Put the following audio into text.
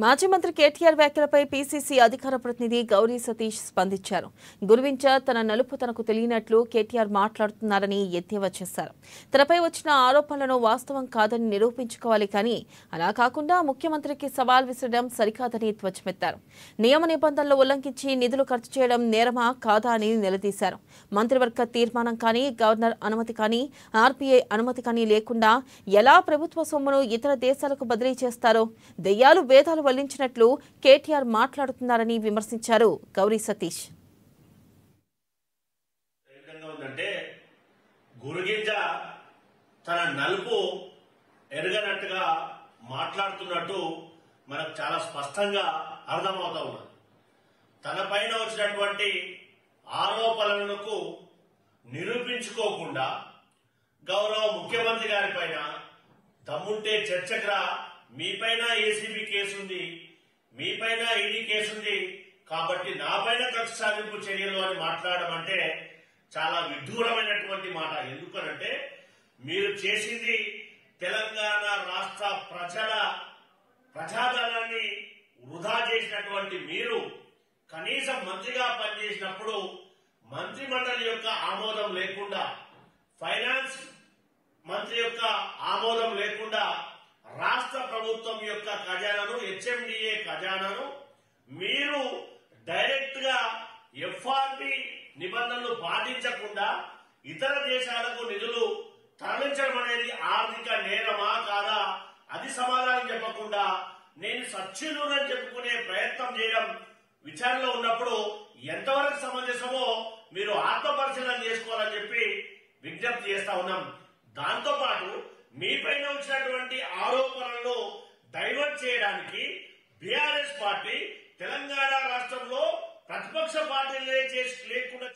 మాజీ మంత్రి కేటీఆర్ వ్యాఖ్యలపై పీసీసీ అధికార ప్రతినిధి గౌరీ సతీష్ స్పందించారు. గురువించ తన నలుపు తనకు తెలియనట్లు కేటీఆర్ మాట్లాడుతున్నారని ఎద్దేవా చేశారు. తనపై వచ్చిన ఆరోపణలను వాస్తవం కాదని నిరూపించుకోవాలి, కానీ అలా కాకుండా ముఖ్యమంత్రికి సవాల్ విసరడం సరికాదని ధ్వజమెత్తారు. నియమ నిబంధనలు ఉల్లంఘించి నిధులు ఖర్చు చేయడం నేరమా కాదా అని నిలదీశారు. మంత్రివర్గ తీర్మానం కానీ, గవర్నర్ అనుమతి కానీ, ఆర్బీఐ అనుమతి కానీ లేకుండా ఎలా ప్రభుత్వ సొమ్మును ఇతర దేశాలకు బదిలీ చేస్తారో దెయ్యాలు వేదాలు వల్లించినట్లు కేటీఆర్ మాట్లాడుతున్నారని విమర్శించారు గౌరీ సతీష్. గురుగింజ తన నలుపు ఎరగనట్టుగా మాట్లాడుతున్నట్టు మనకు చాలా స్పష్టంగా అర్థమవుతా ఉన్నది. తన పైన వచ్చినటువంటి ఆరోపణలకు నిరూపించుకోకుండా గౌరవ ముఖ్యమంత్రి గారి పైన దమ్ముంటే చర్చకురా, మీపైన ఏసీబీ కేసుంది, మీపైన ఈడీ కేసుంది కాబట్టి నాపైన కక్ష సాధింపు చర్యలు అని మాట్లాడడం అంటే చాలా విడ్డూరమైనటువంటి మాట. ఎందుకనంటే మీరు చేసింది తెలంగాణ రాష్ట్ర ప్రజాధనాన్ని వృధా చేసినటువంటి మీరు కనీసం మంత్రిగా పనిచేసినప్పుడు మంత్రి మండలి యొక్క ఆమోదం లేకుండా, ఫైనాన్స్ మంత్రి యొక్క ఆమోదం లేకుండా రాష్ట్ర ప్రభుత్వం యొక్క ఖజానాను, హెచ్ఎండిఏ ఖజానాను మీరు డైరెక్ట్ గా ఎఫ్ఆర్బి నిబంధనలు పాటించకుండా ఇతర దేశాలకు నిధులు తరలించడం అనేది ఆర్థిక నేరమా కాదా అది సమాధానం చెప్పకుండా నేను సచ్యులునని చెప్పుకునే ప్రయత్నం చేయడం విచారణలో ఉన్నప్పుడు ఎంతవరకు సమంజసమో మీరు ఆత్మపరిశీలన చేసుకోవాలని చెప్పి విజ్ఞప్తి చేస్తా ఉన్నాం. దాంతో పాటు మీపైన వచ్చినటువంటి ఆరోపణలను డైవర్ట్ చేయడానికి బీఆర్ఎస్ పార్టీ తెలంగాణ రాష్ట్రంలో ప్రతిపక్ష పార్టీలే లేకుండా